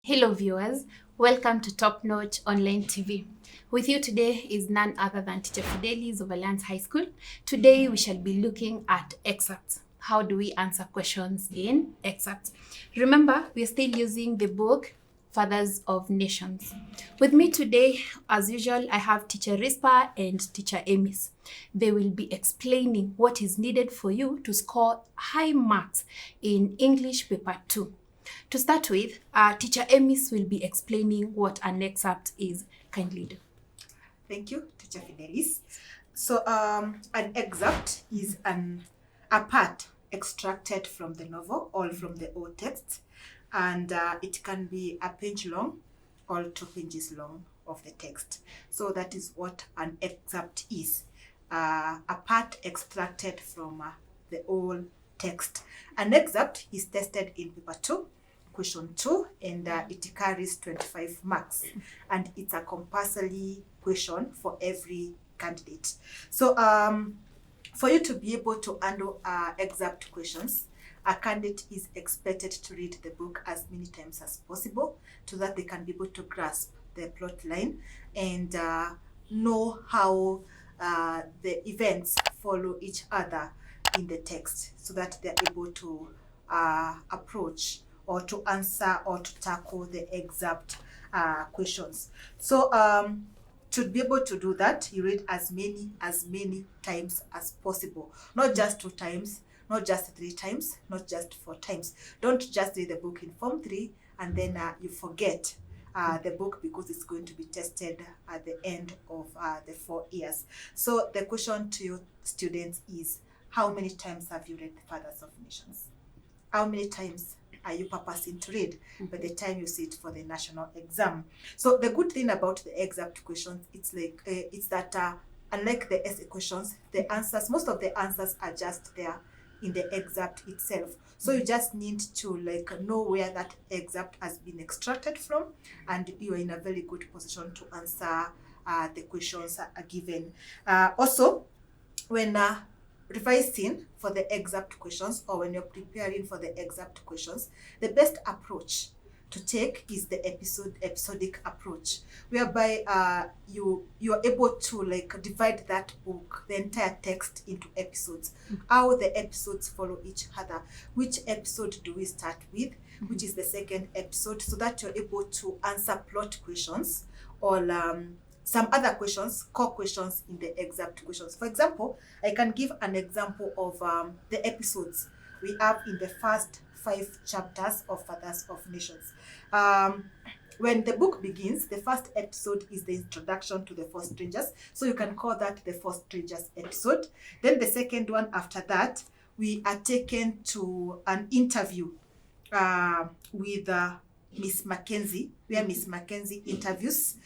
Hello, viewers. Welcome to Top Notch Online TV. With you today is none other than Teacher Fidelis of Alliance High School. Today, we shall be looking at excerpts. How do we answer questions in excerpts? Remember, we are still using the book Fathers of Nations. With me today, as usual, I have Teacher Rispa and Teacher Emis. They will be explaining what is needed for you to score high marks in English Paper 2. To start with, Teacher Emis will be explaining what an excerpt is. Kindly do. Thank you, Teacher Fidelis. So an excerpt is a part extracted from the novel or from the old text, and it can be a page long or 2 pages long of the text. So that is what an excerpt is, a part extracted from the old text. An excerpt is tested in paper 2, question 2, and it carries 25 marks, and it's a compulsory question for every candidate. So for you to be able to handle excerpt questions, a candidate is expected to read the book as many times as possible so that they can be able to grasp the plot line and know how the events follow each other in the text, so that they're able to approach or to answer or to tackle the excerpt questions. So to be able to do that, you read as many times as possible. Not just 2 times, not just 3 times, not just 4 times. Don't just read the book in Form 3 and then you forget the book, because it's going to be tested at the end of the 4 years. So the question to you students is, how many times have you read the Fathers of Nations? How many times are you purposing to read by the time you sit for the national exam? So the good thing about the excerpt questions, it's that unlike the essay questions, the answers, most of the answers are just there in the excerpt itself. So you just need to know where that excerpt has been extracted from, and you are in a very good position to answer the questions are given. Also, when revising for the excerpt questions, or when you're preparing for the excerpt questions, the best approach to take is the episodic approach, whereby you are able to divide that book, the entire text, into episodes. How the episodes follow each other. Which episode do we start with? Which is the second episode, so that you're able to answer plot questions or some other questions, core questions in the excerpt questions. For example, I can give an example of the episodes we have in the first 5 chapters of Fathers of Nations. When the book begins, the first episode is the introduction to the 4 strangers. So you can call that the 4 strangers episode. Then the second one after that, we are taken to an interview with Miss Mackenzie, where Miss Mackenzie interviews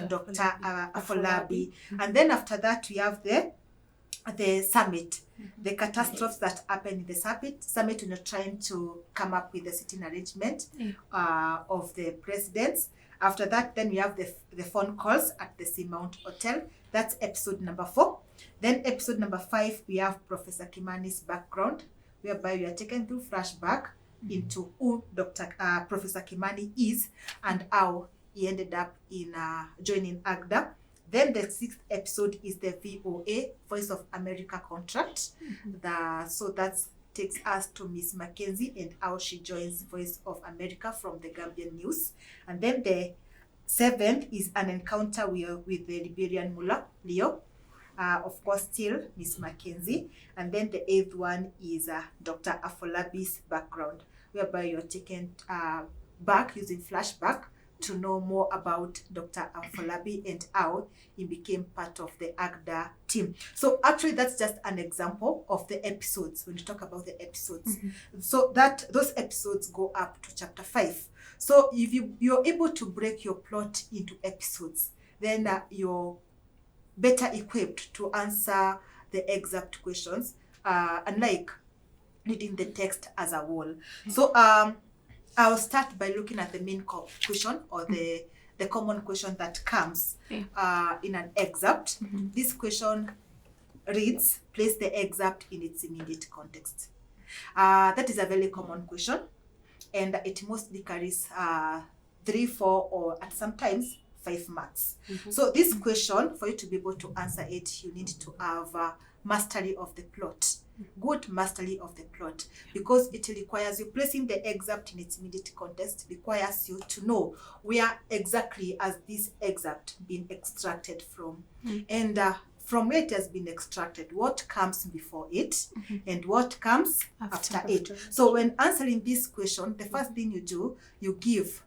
Dr. Afolabi. And then after that, we have the summit, the catastrophes that happen in the summit when you're trying to come up with the sitting arrangement of the presidents. After that, then we have the phone calls at the Seamount Hotel. That's episode number 4. Then episode number 5, we have Professor Kimani's background, whereby we are taken through flashback into who Professor Kimani is and how he ended up in joining AGDA. Then the 6th episode is the VOA, Voice of America contract. So that takes us to Miss Mackenzie and how she joins Voice of America from the Gambian News. And then the 7th is an encounter with the Liberian mullah, Leo. Of course, still Miss Mackenzie. And then the 8th one is Dr. Afolabi's background, whereby you're taken back using flashback to know more about Dr. Afolabi and how he became part of the AGDA team. So actually, that's just an example of the episodes when you talk about the episodes. So those episodes go up to chapter 5. So if you're able to break your plot into episodes, then you're better equipped to answer the excerpt questions, unlike reading the text as a whole. So I'll start by looking at the main question, or the common question that comes in an excerpt. This question reads, place the excerpt in its immediate context. That is a very common question, and it mostly carries 3, 4, or at sometimes 5 marks. So this question, for you to be able to answer it, you need to have mastery of the plot. Good mastery of the plot, because it requires you placing the excerpt in its immediate context, requires you to know where exactly has this excerpt been extracted from, and from where it has been extracted, what comes before it, and what comes after it. So when answering this question, the first thing you do, you give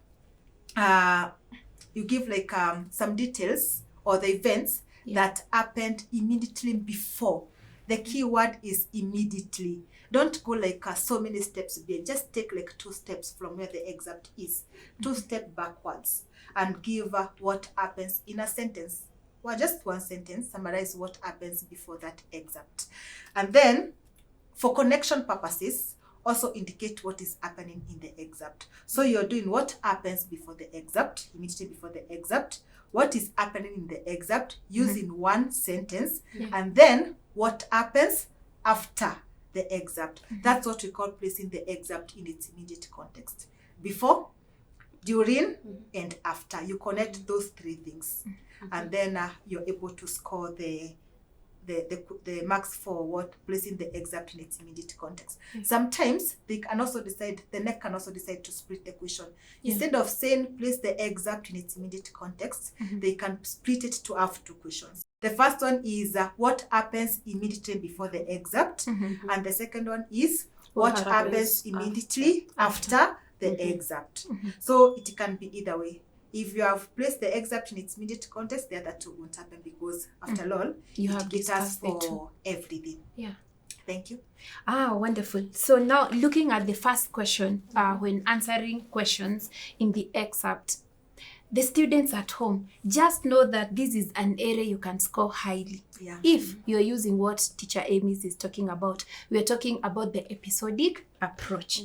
like some details or the events that happened immediately before. The key word is immediately. Don't go like so many steps there. Just take like 2 steps from where the excerpt is, 2 steps backwards, and give what happens in a sentence. Well, just 1 sentence, summarize what happens before that excerpt. And then, for connection purposes, also indicate what is happening in the excerpt. So you're doing what happens before the excerpt, immediately before the excerpt, what is happening in the excerpt using 1 sentence, and then what happens after the excerpt. That's what we call placing the excerpt in its immediate context. Before, during, and after. You connect those 3 things. And then you're able to score the marks for what placing the excerpt in its immediate context. Sometimes they can also decide, the NEC can also decide to split the question. Instead of saying place the excerpt in its immediate context, they can split it to have 2 questions. The first one is what happens immediately before the excerpt, and the second one is what happens immediately after the excerpt. So it can be either way. If you have placed the excerpt in its immediate context, the other 2 won't happen, because after all, you have discussed for everything. Thank you. Wonderful. So now looking at the first question, when answering questions in the excerpt, the students at home, just know that this is an area you can score highly. If you're using what teacher Amy is talking about. We're talking about the episodic approach.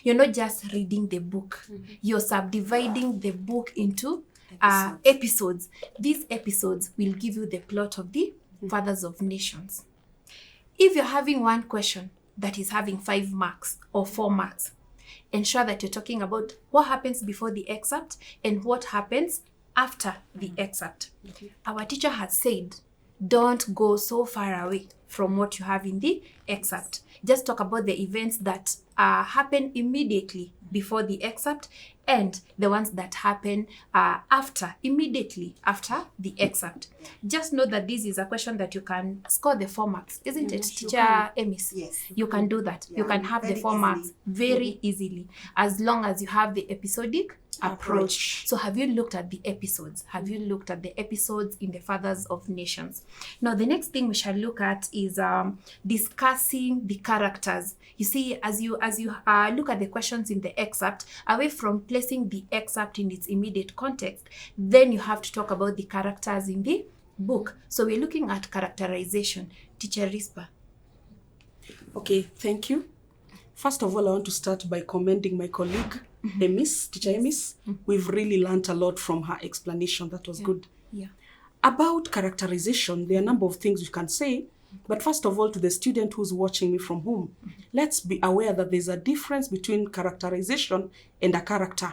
You're not just reading the book. You're subdividing the book into episodes. These episodes will give you the plot of the Fathers of Nations. If you're having one question that is having 5 marks or 4 marks, ensure that you're talking about what happens before the excerpt and what happens after the excerpt. Our teacher has said, don't go so far away from what you have in the excerpt. Just talk about the events that happen immediately before the excerpt and the ones that happen immediately after the excerpt. Just know that this is a question that you can score the 4 marks, isn't it, Teacher Emis? Yes. You can do that. You can have the 4 marks very easily, as long as you have the episodic approach. So have you looked at the episodes? Have you looked at the episodes in the Fathers of Nations? Now, the next thing we shall look at is discussing the characters. You see, as you look at the questions in the excerpt, away from placing the excerpt in its immediate context, then you have to talk about the characters in the book. So we're looking at characterization. Teacher Rispa. Okay, thank you. First of all, I want to start by commending my colleague, Teacher Emis. We've really learnt a lot from her explanation. That was good. About characterization, there are a number of things you can say. But first of all, to the student who's watching me from home, let's be aware that there's a difference between characterization and a character.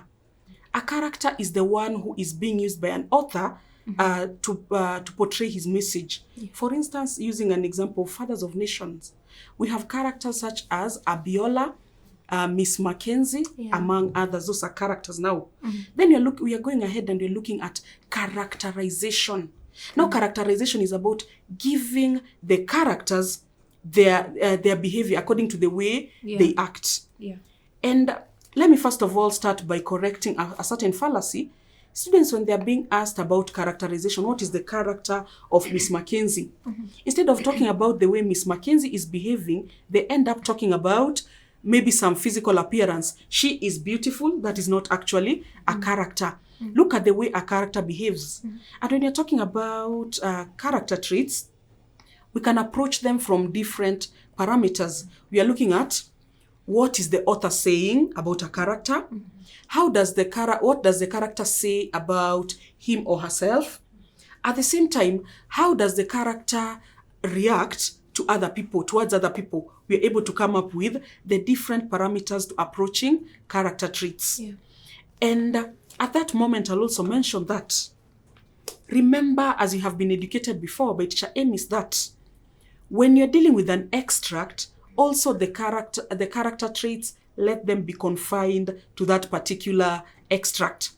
A character is the one who is being used by an author to portray his message. For instance, using an example of Fathers of Nations, we have characters such as Abiola, Miss Mackenzie, among others. Those are characters now. Then we are going ahead and we're looking at characterization. Now, characterization is about giving the characters their behavior according to the way they act. And let me first of all start by correcting a certain fallacy. Students, when they're being asked about characterization, what is the character of Miss Mackenzie? Instead of talking about the way Miss Mackenzie is behaving, they end up talking about maybe some physical appearance. She is beautiful. That is not actually a character. Look at the way a character behaves. And when you're talking about character traits, we can approach them from different parameters. We are looking at what is the author saying about a character? What does the character say about him or herself? At the same time, how does the character react towards other people? We are able to come up with the different parameters to approaching character traits. And At that moment, I'll also mention that, remember, as you have been educated before by Teacher Amy, that when you're dealing with an extract, also the character traits, let them be confined to that particular extract.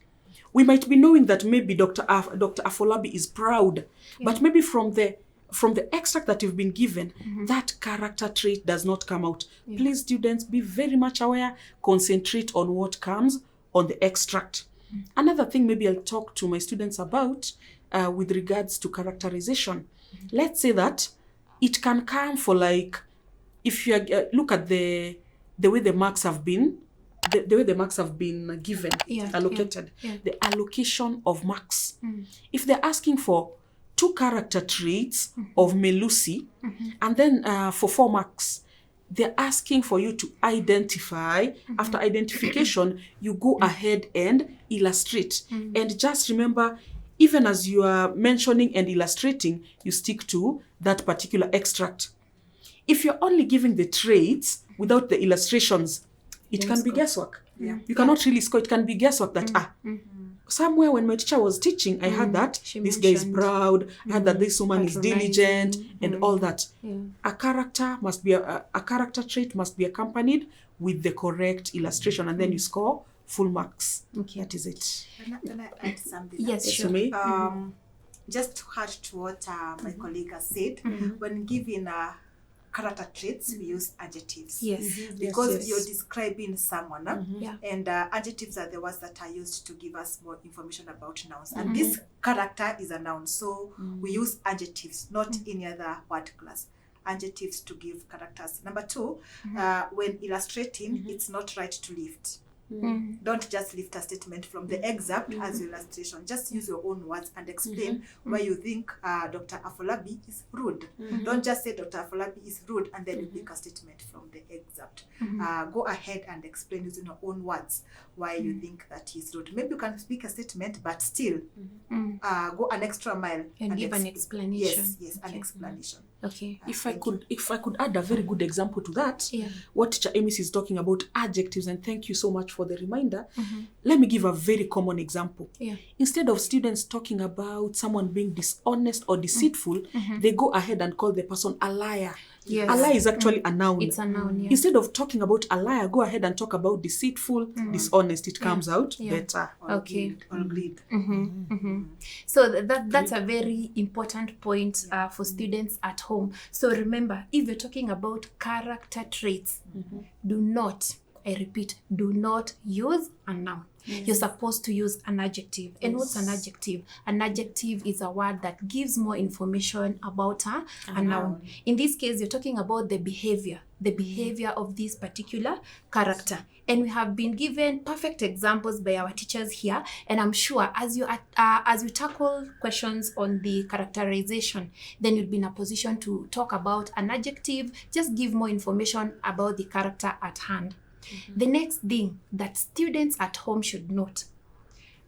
We might be knowing that maybe Dr. Afolabi is proud, but maybe from the extract that you've been given, that character trait does not come out. Please, students, be very much aware, concentrate on what comes on the extract. Another thing maybe I'll talk to my students about with regards to characterization. Let's say that it can come for, like, if you look at the way the marks have been, the way the marks have been given, allocated, the allocation of marks. If they're asking for 2 character traits of Melusi, and then for 4 marks, they're asking for you to identify. After identification, you go ahead and illustrate. And just remember, even as you are mentioning and illustrating, you stick to that particular extract. If you're only giving the traits without the illustrations, it can be guesswork. You cannot really score. It can be guesswork that, somewhere when my teacher was teaching, I heard that this guy is proud, I heard that this woman is diligent, and all that. A character must be a character trait must be accompanied with the correct illustration, and then you score full marks. That is it. Can I add something? Yes, sure. Just to add to what my colleague has said, when giving character traits, we use adjectives. Because you're describing someone, and adjectives are the words that are used to give us more information about nouns. And this character is a noun, so we use adjectives, not any other word class. Adjectives to give characters. Number 2, when illustrating, it's not right to lift. Don't just lift a statement from the excerpt as your illustration. Just use your own words and explain why you think Dr. Afolabi is rude. Don't just say Dr. Afolabi is rude and then you pick a statement from the excerpt. Go ahead and explain using your own words why you think that he's rude. Maybe you can speak a statement, but still go an extra mile and give an explanation. Yes, an explanation. Okay. If I could add a very good example to that, what Teacher Amy is talking about, adjectives, and thank you so much for the reminder. Let me give a very common example. Instead of students talking about someone being dishonest or deceitful, they go ahead and call the person a liar. A lie is actually a noun. It's a noun, Instead of talking about a liar, go ahead and talk about deceitful, dishonest. It comes out better. Okay. Agreed. So that's a very important point for students at home. So remember, if you're talking about character traits, do not, I repeat, do not use a noun. You're supposed to use an adjective. And what's an adjective? An adjective is a word that gives more information about a noun. In this case, you're talking about the behavior of this particular character. And we have been given perfect examples by our teachers here. And I'm sure as you tackle questions on the characterization, then you'll be in a position to talk about an adjective, just give more information about the character at hand. The next thing that students at home should note,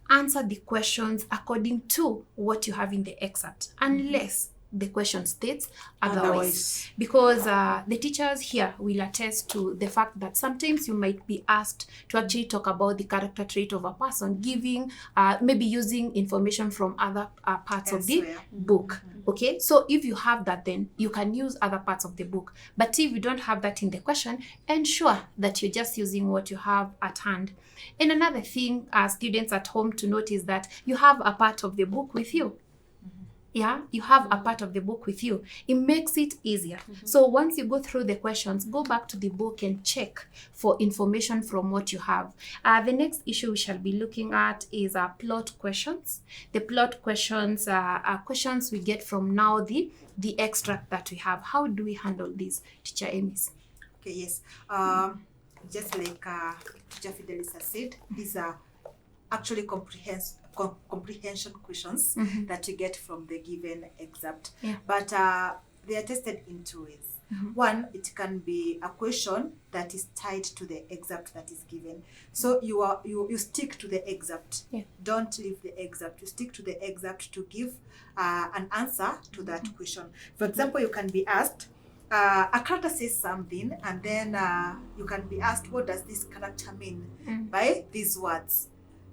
answer the questions according to what you have in the excerpt, unless the question states otherwise. Because the teachers here will attest to the fact that sometimes you might be asked to actually talk about the character trait of a person, giving, maybe using information from other parts of the book. Okay, so if you have that, then you can use other parts of the book. But if you don't have that in the question, ensure that you're just using what you have at hand. And another thing, students at home to note is that you have a part of the book with you. You have a part of the book with you. It makes it easier. So once you go through the questions, go back to the book and check for information from what you have. The next issue we shall be looking at is plot questions. The plot questions are questions we get from now the extract that we have. How do we handle these, Teacher Amy? Okay, yes. Just like Teacher Fidelis has said, these are actually comprehension questions that you get from the given excerpt. But they are tested in 2 ways. One, it can be a question that is tied to the excerpt that is given. So you stick to the excerpt. Don't leave the excerpt. You stick to the excerpt to give an answer to that question. For example, you can be asked, a character says something, and then you can be asked, what does this character mean by these words?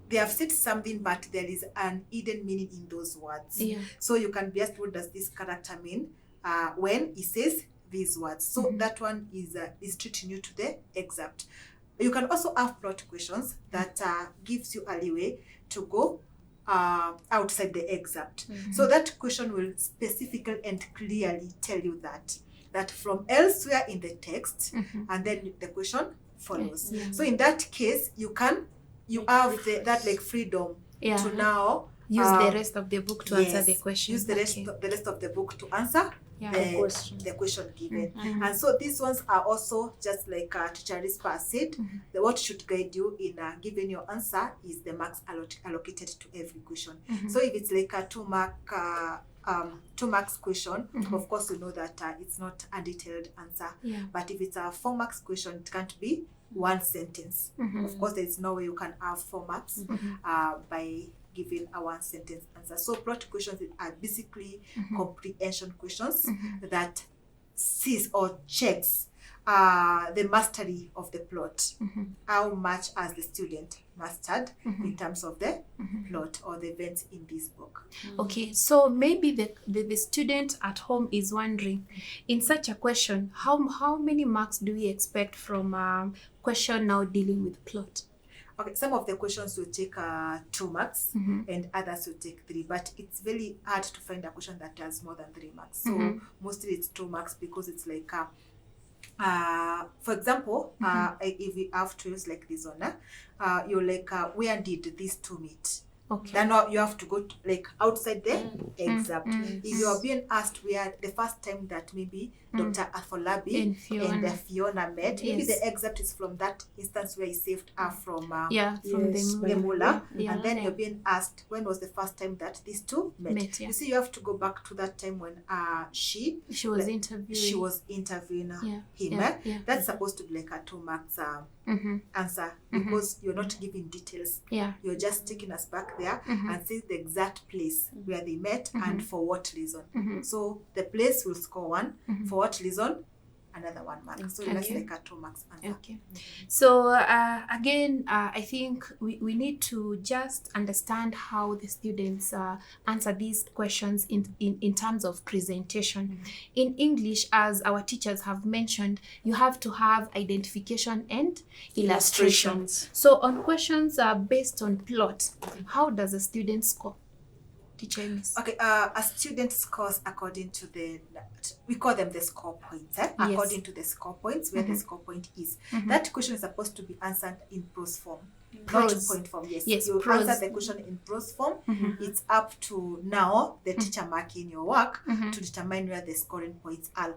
they have said something, but there is an hidden meaning in those words. Yeah. So you can be asked, what does this character mean when he says these words? So that one is treating you to the excerpt. You can also have plot questions that gives you a leeway to go outside the excerpt. So that question will specifically and clearly tell you that from elsewhere in the text, and then the question follows. Yeah. So in that case, you have that like freedom to now use the rest of the book to answer the question. Use the rest of the book to answer the question given. And so these ones are also just like Teacher Rispa said, what should guide you in giving your answer is the marks allocated to every question. So if it's like a 2 marks question, of course you know that it's not a detailed answer. But if it's a 4 marks question, it can't be 1 sentence. Of course, there is no way you can have 4 marks by giving a 1 sentence answer. So plot questions are basically comprehension questions that sees or checks the mastery of the plot. How much has the student mastered in terms of the plot or the events in this book. Okay, so maybe the student at home is wondering, in such a question, how many marks do we expect from question now dealing with plot? Okay, some of the questions will take 2 marks and others will take 3, but it's very hard to find a question that has more than 3 marks. So mostly it's 2 marks because it's like, for example, if we have to use like this one, you're like, where did these 2 meet? Okay. Then you have to go to, like outside the excerpt. If you are being asked where the first time that maybe Dr. Afolabi and Fiona met, maybe the excerpt is from that instance where he saved her from the mullah. And then you're being asked, when was the first time that these 2 met? You see, you have to go back to that time when she was interviewing him. That's supposed to be like a 2 marks answer because you're not giving details. You're just taking us back there and saying the exact place where they met and for what reason. So the place will score 1, for what reason another 1 mark. So that's like a 2 marks answer. So again, I think we need to just understand how the students answer these questions in terms of presentation. In English, as our teachers have mentioned, you have to have identification and illustrations. So on questions based on plot, how does a student score? Teacher Miss. Okay, a student scores according to we call them the score points, according to the score points, where the score point is. That question is supposed to be answered in prose form. Not point form, yes. You answer the question in prose form. It's up to now the teacher marking your work to determine where the scoring points are.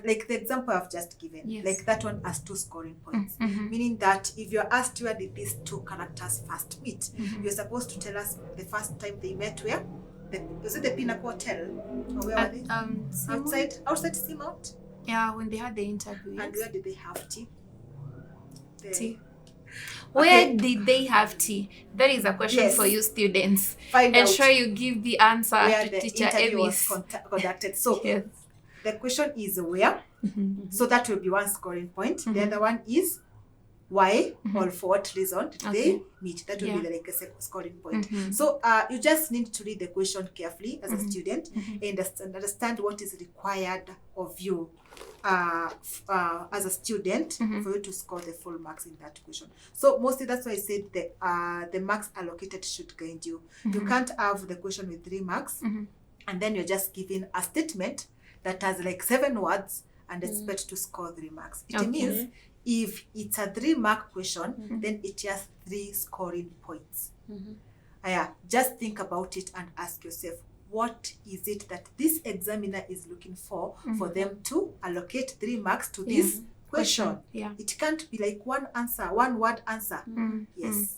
Like the example I've just given, like that one has 2 scoring points, meaning that if you're asked where did these 2 characters first meet, you're supposed to tell us the first time they met where. Was it the Pinnacle Hotel? Or where were they? Outside Seamount? Yeah, when they had the interview. And where did they have tea? Tea. Where did they have tea? That is a question for you students. Ensure you give the answer where to Teacher Emis. Was conducted. So the question is where. So that will be 1 scoring point. The other one is why or for what reason did they meet. That will be like a scoring point. So you just need to read the question carefully as a student and understand what is required of you as a student for you to score the full marks in that question. So mostly that's why I said the marks allocated should guide you. You can't have the question with 3 marks and then you're just giving a statement that has like 7 words and expect to score 3 marks. It means if it's a 3-mark question, then it has 3 scoring points. Just think about it and ask yourself, what is it that this examiner is looking for them to allocate 3 marks to this question? It can't be like 1 answer, 1 word answer. Yes.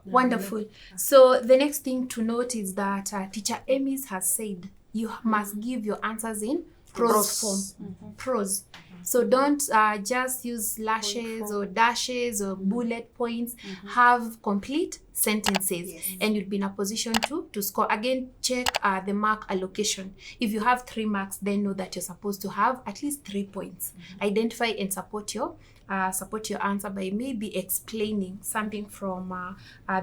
Wonderful. So the next thing to note is that Teacher Emis has said you must give your answers in prose form. Prose. So don't just use slashes or dashes or bullet points. Have complete sentences, and you'll be in a position to score. Again, check the mark allocation. If you have 3 marks, then know that you're supposed to have at least 3 points. Identify and support your answer by maybe explaining something from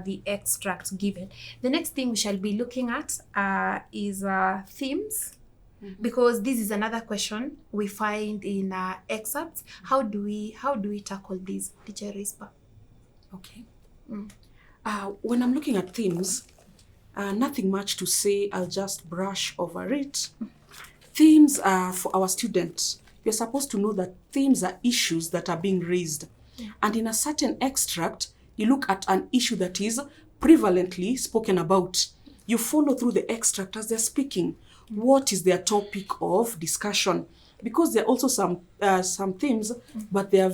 the extract given. The next thing we shall be looking at is themes. Because this is another question we find in excerpts. How do we tackle this, Teacher Rispa? Okay. When I'm looking at themes, nothing much to say. I'll just brush over it. Themes are for our students. You're supposed to know that themes are issues that are being raised. And in a certain extract, you look at an issue that is prevalently spoken about. You follow through the extract as they're speaking. What is their topic of discussion? Because there are also some themes, but they're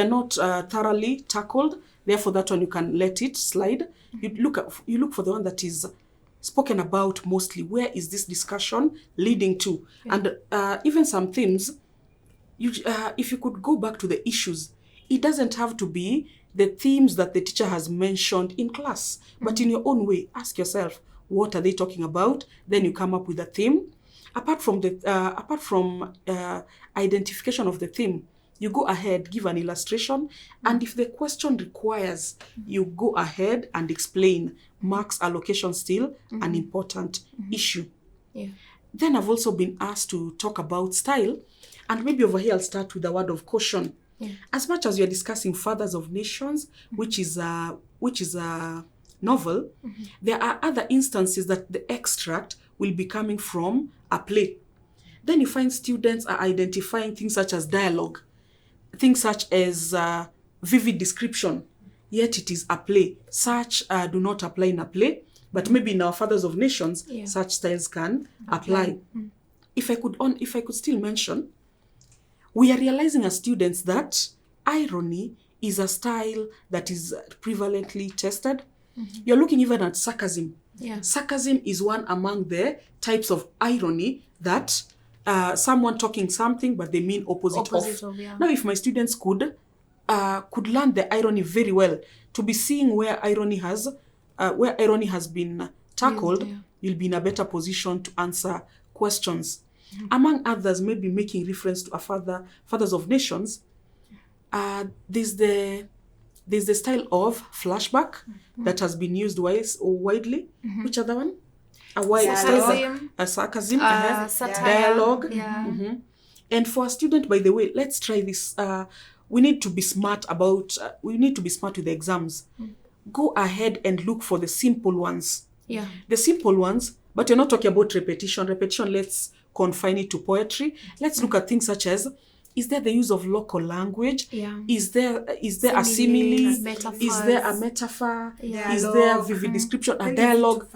not thoroughly tackled. Therefore, that one you can let it slide. You look for the one that is spoken about mostly. Where is this discussion leading to? And even some themes, if you could go back to the issues, it doesn't have to be the themes that the teacher has mentioned in class, but in your own way, ask yourself, what are they talking about? Then you come up with a theme. Apart from identification of the theme, you go ahead, give an illustration, and if the question requires, you go ahead and explain. Marks allocation still an important issue. Then I've also been asked to talk about style, and maybe over here I'll start with a word of caution. As much as you're discussing Fathers of Nations, which is a novel, there are other instances that the extract will be coming from a play. Then you find students are identifying things such as dialogue, things such as vivid description, yet it is a play. Such do not apply in a play, but maybe in our Fathers of Nations, such styles can apply. If I could still mention, we are realizing as students that irony is a style that is prevalently tested. You're looking even at sarcasm. Sarcasm is one among the types of irony that someone talking something but they mean opposite of. Now, if my students could learn the irony very well, to be seeing where irony has been tackled, you'll be in a better position to answer questions. Among others, maybe making reference to a Fathers of Nations, there's the style of flashback that has been used widely. Which other one? Sarcasm, dialogue. And for a student, by the way, let's try this. We need to be smart with the exams. Go ahead and look for the simple ones. The simple ones, but you're not talking about repetition. Let's confine it to poetry. Let's look at things such as, is there the use of local language? Is there a simile? Is there a metaphor? Is there vivid description? A dialogue?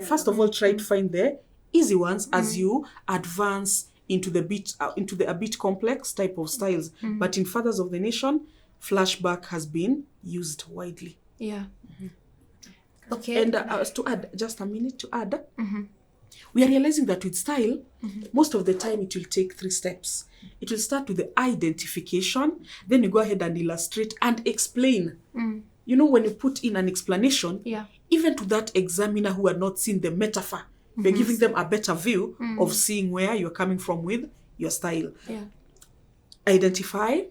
First of all, try to find the easy ones as you advance into the a bit complex type of styles. But in Fathers of the Nation, flashback has been used widely. Okay. And to add, just a minute to add, we are realizing that with style, most of the time it will take 3 steps. It will start with the identification, then you go ahead and illustrate and explain. You know, when you put in an explanation, even to that examiner who had not seen the metaphor, you're giving them a better view of seeing where you're coming from with your style. Identify,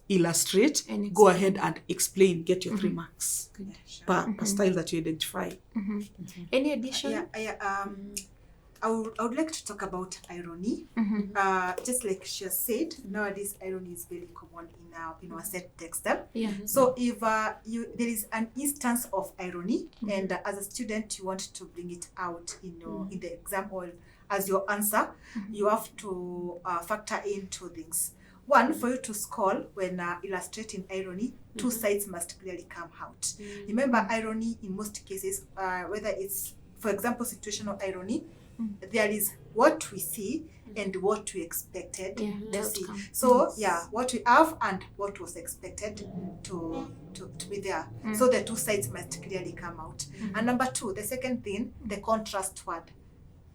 illustrate, and go ahead and explain, get your 3 marks per style that you identify. Any addition? I would like to talk about irony. Just like she has said, nowadays irony is very common in our set text. So if there is an instance of irony, and as a student you want to bring it out in the exam or as your answer, you have to factor in 2 things. One, for you to score when illustrating irony, 2 sides must clearly come out. Remember, irony in most cases, whether it's, for example, situational irony, there is what we see and what we expected to see. So what we have and what was expected to be there. So the 2 sides must clearly come out. And number 2, the second thing, the contrast word.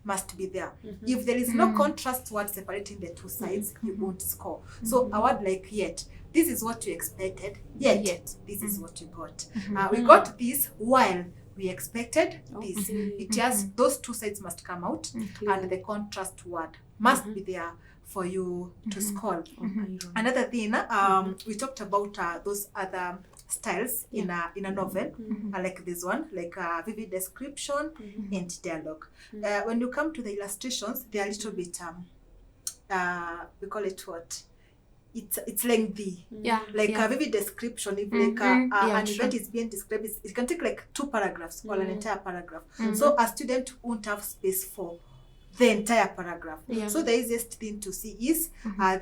must be there. If there is no contrast word separating the two sides, you won't score. So a word like yet, this is what you expected, yet this is what you got. We got this while we expected this. It has, those two sides must come out, and the contrast word must be there for you to score. Another thing, we talked about those other styles in a novel, like this one, like vivid description and dialogue. When you come to the illustrations, they are a little bit we call it what? It's lengthy. Like a vivid description, if like an event is being described, it can take like 2 paragraphs or an entire paragraph. So a student won't have space for the entire paragraph. So the easiest thing to see is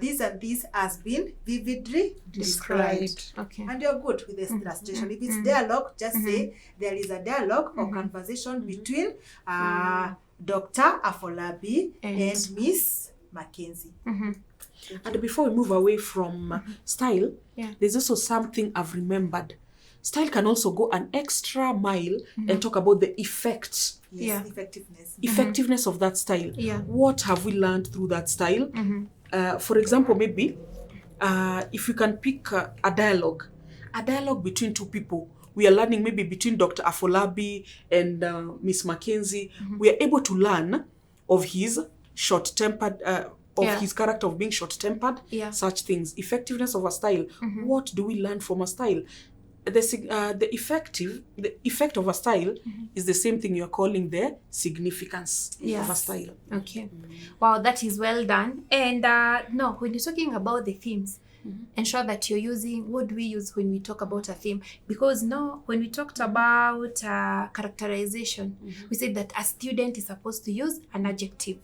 this and this has been vividly described. And you're good with the illustration. If it's dialogue, just say there is a dialogue or conversation between Dr. Afolabi and Miss Mackenzie. And before we move away from style, there's also something I've remembered. Style can also go an extra mile and talk about the effects. Effectiveness of that style. What have we learned through that style? For example, maybe if we can pick a dialogue between 2 people. We are learning maybe between Dr. Afolabi and Miss Mackenzie. We are able to learn of his short-tempered, of his character of being short-tempered, such things. Effectiveness of a style. What do we learn from a style? The effect of a style is the same thing you're calling the significance of a style. Wow, that is well done. And no, when you're talking about the themes, ensure that you're using, what do we use when we talk about a theme? Because now, when we talked about characterization, we said that a student is supposed to use an adjective.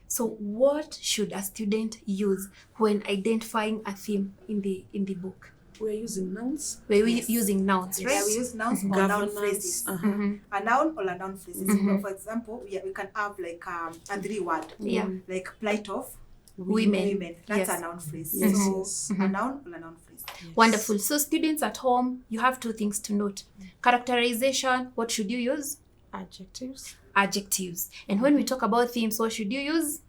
So what should a student use when identifying a theme in the book? We're using nouns. We're using nouns, right? Yeah, we use nouns or noun phrases. A noun or a noun phrases. For example, we can have like a 3-word, like plight of women. That's a noun phrase. So a noun or a noun phrase. Wonderful. So students at home, you have 2 things to note. Characterization, what should you use? Adjectives. And when we talk about themes, what should you use?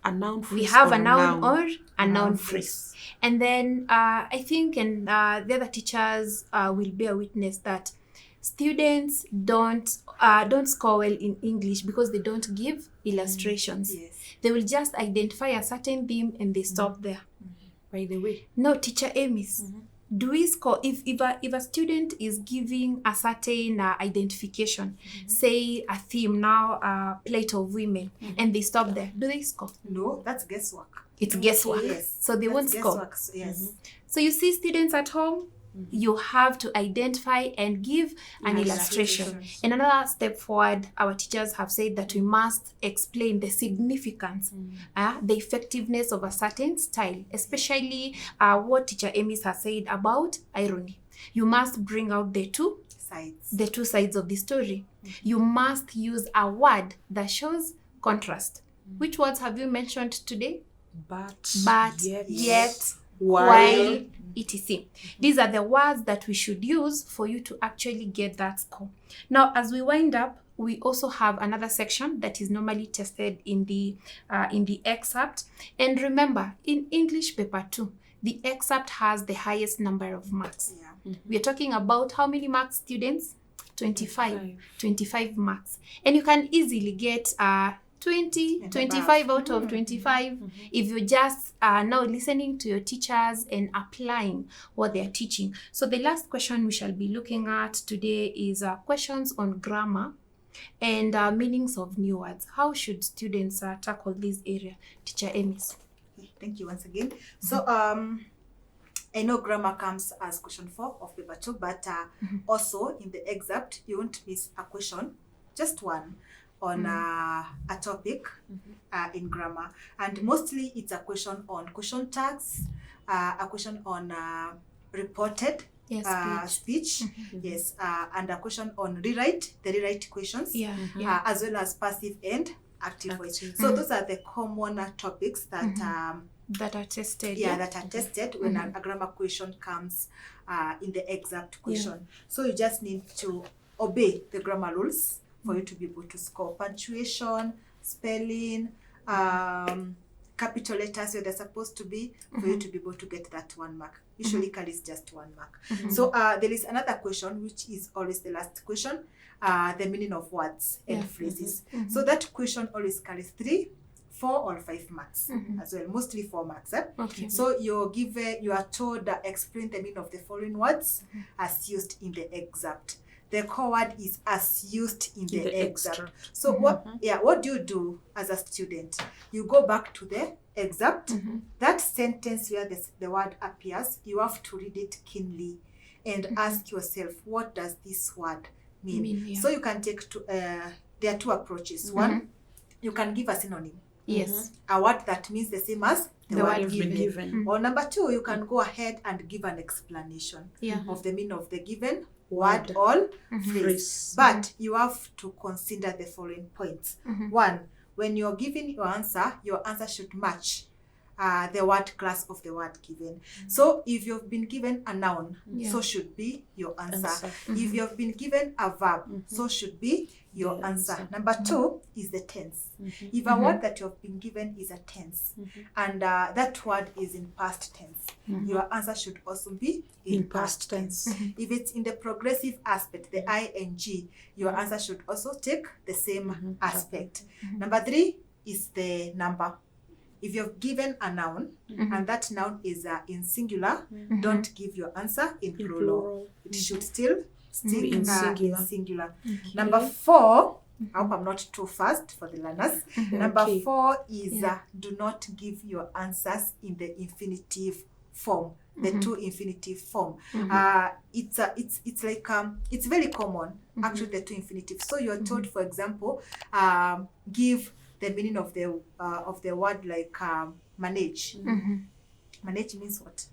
A noun phrase. We have a noun or a noun phrase. And then I think, and the other teachers will bear witness that students don't score well in English because they don't give illustrations. They will just identify a certain theme and they stop there. By the way. No, Teacher Amis, do we score if a student is giving a certain identification, say a theme now, plight of women, and they stop there, do they score? No, that's guesswork. It's guesswork. So they won't score. So you see, students at home, you have to identify and give an illustration. And another step forward, our teachers have said that we must explain the significance, the effectiveness of a certain style, especially what Teacher Amy has said about irony. You must bring out the two sides of the story. You must use a word that shows contrast. Which words have you mentioned today? But, yet, while, etc. These are the words that we should use for you to actually get that score. Now, as we wind up, we also have another section that is normally tested in the excerpt. And remember, in English paper 2, the excerpt has the highest number of marks. We are talking about how many marks, students? 25 marks. And you can easily get 25 out of 25 if you're just now listening to your teachers and applying what they're teaching. So the last question we shall be looking at today is questions on grammar and meanings of new words. How should students tackle this area? Teacher Emis. Thank you once again. So I know grammar comes as question 4 of paper 2, but also in the excerpt, you won't miss a question, just one, on a topic in grammar. And mostly it's a question on question tags, a question on reported speech, and a question on the rewrite questions, as well as passive and active voice. So those are the common topics that that are tested. That are tested when a grammar question comes in the excerpt question. So you just need to obey the grammar rules for you to be able to score. Punctuation, spelling, capital letters where they're supposed to be, for you to be able to get that 1 mark. Usually Cal is just 1 mark. So there is another question, which is always the last question, the meaning of words and phrases. So that question always carries 3, 4 or 5 marks as well, mostly 4 marks. Okay. So you are told that explain the meaning of the following words as used in the excerpt. The core word is as used in the excerpt. So what do you do as a student? You go back to the excerpt. That sentence where the word appears, you have to read it keenly and ask yourself, what does this word mean? So you can take there are 2 approaches. One, you can give a synonym. Yes. A word that means the same as the word you've been given. Or number 2, you can go ahead and give an explanation of the meaning of the given word or phrase. But you have to consider the following points. 1, when you're giving your answer should match the word class of the word given. So if you've been given a noun, so should be your answer. If you've been given a verb, so should be your answer. Number 2 is the tense. If a word that you've been given is a tense, and that word is in past tense, your answer should also be in past tense. If it's in the progressive aspect, the ing, your answer should also take the same aspect. Number 3 is the number. If you've given a noun and that noun is in singular, don't give your answer in plural. It should still stick in singular. Number 4, I hope I'm not too fast for the learners. Number 4 is do not give your answers in the infinitive form, the 2 infinitive form. It's like it's very common actually, the 2 infinitive. So you're told, for example, give the meaning of the word like manage. Manage means what?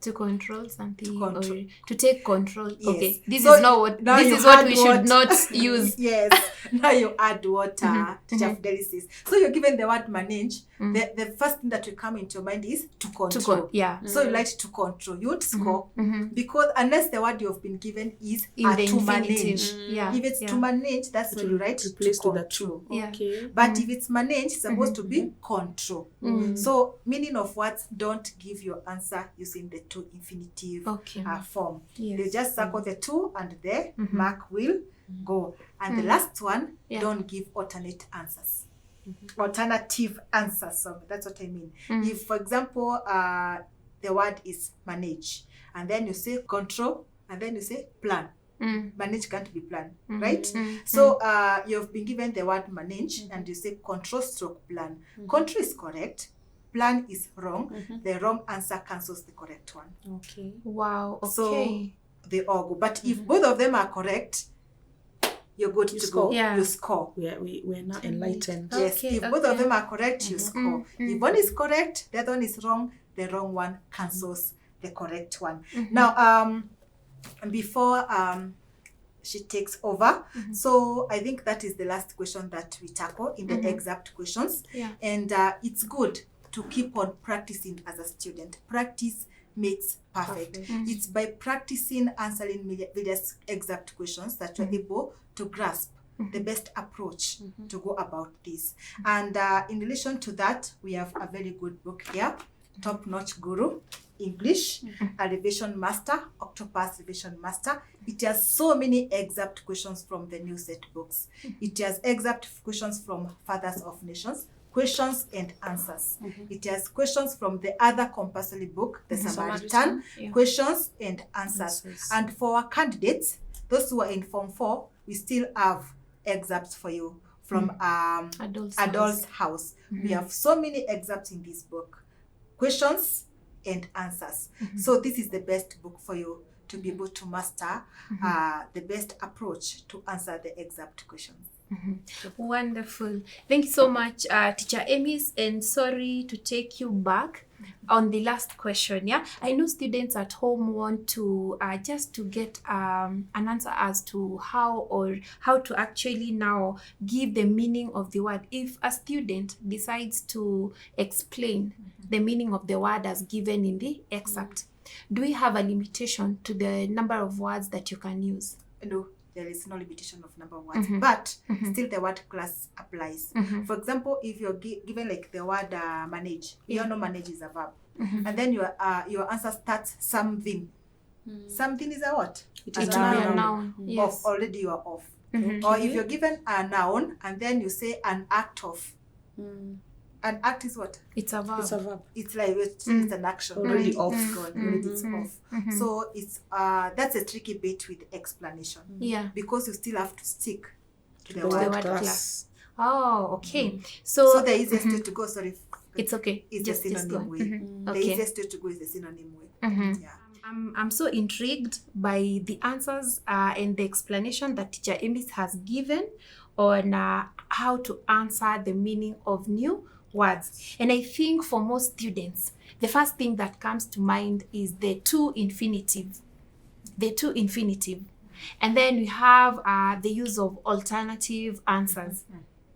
To control something, To control. or to take control. Yes. Okay, this So is not what. now This you is what add we should not use. Yes. Now you add what Teacher Fidelis says. So you're given the word manage. The first thing that will come into your mind is to control. So you like to control. You would score because unless the word you've been given is In the to infinitive. manage. If it's to manage, that's when you write to control. But if it's manage, it's supposed to be control. So meaning of words, don't give your answer using the 2 infinitive form. You just circle the 2 and the mark will go. And the last one, don't give alternate answers. Alternative answers. So that's what I mean. If, for example, the word is manage, and then you say control, and then you say plan. Manage can't be plan, right? So you've been given the word manage, and you say control stroke plan. Control is correct. Plan is wrong. The wrong answer cancels the correct one. Wow. Okay. So they all go. But if both of them are correct, you're good to go. You score. We're not enlightened. Yes. If both of them are correct, you score. If one is correct, the other one is wrong, the wrong one cancels the correct one. Now, before she takes over, so I think that is the last question that we tackle in the excerpt questions. And it's good to keep on practicing as a student. Practice makes perfect. It's by practicing answering various excerpt questions that you're able to grasp the best approach to go about this. And in relation to that, we have a very good book here, Top Notch Guru English, a revision master, Octopus revision master. It has so many excerpt questions from the new set books. It has excerpt questions from Fathers of Nations, questions and answers. It has questions from the other compulsory book, the Samaritan, questions and answers. And for our candidates, those who are in Form 4, we still have excerpts for you from Adults House. We have so many excerpts in this book, questions and answers. So this is the best book for you to be able to master the best approach to answer the excerpt questions. Wonderful. Thank you so much, Teacher Emis. And sorry to take you back on the last question. I know students at home want to just to get an answer as to how to actually now give the meaning of the word. If a student decides to explain the meaning of the word as given in the excerpt, do we have a limitation to the number of words that you can use? No. there is no limitation of number of words, but still the word class applies. For example, if you're given like the word manage, you know manage is a verb, and then your answer starts something. Something is a what? It is a noun. Yes. Already you are off. Or if you're given a noun and then you say an act of. An act is what? It's a verb. It's a verb. It's like it's an action. Already off. Already it's off. So it's that's a tricky bit with explanation. Yeah. Because you still have to stick to the word word class. Oh, okay. So the easiest way to go, sorry. It's okay. Is the synonym way. The easiest way to go is the synonym way. Yeah. I'm so intrigued by the answers and the explanation that teacher Emis has given on how to answer the meaning of new words. And I think for most students, the first thing that comes to mind is the to infinitive. The to infinitive. And then we have the use of alternative answers.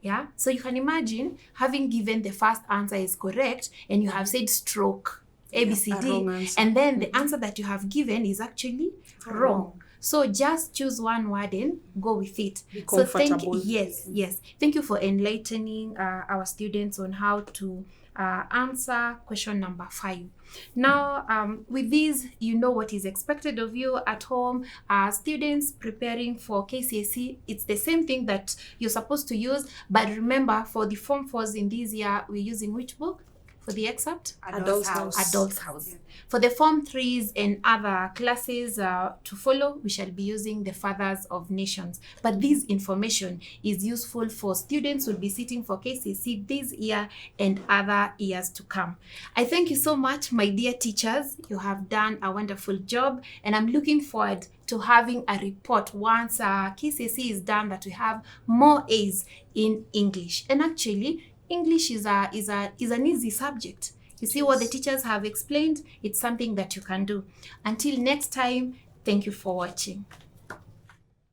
Yeah. So you can imagine having given the first answer is correct and you have said stroke. ABCD, and then the answer that you have given is actually wrong. So just choose one word and go with it. So thank you. Yes. Thank you for enlightening our students on how to answer question number 5. Now, with this, you know what is expected of you at home. Students preparing for KCSE, it's the same thing that you're supposed to use. But remember, for the Form 4s in this year, we're using which book? For the excerpt? Adult's House. Yeah. For the Form 3s and other classes to follow, we shall be using the Fathers of Nations. But this information is useful for students who will be sitting for KCSE this year and other years to come. I thank you so much, my dear teachers. You have done a wonderful job, and I'm looking forward to having a report once KCSE is done that we have more A's in English. And actually, English is an easy subject. You see what the teachers have explained? It's something that you can do. Until next time, thank you for watching.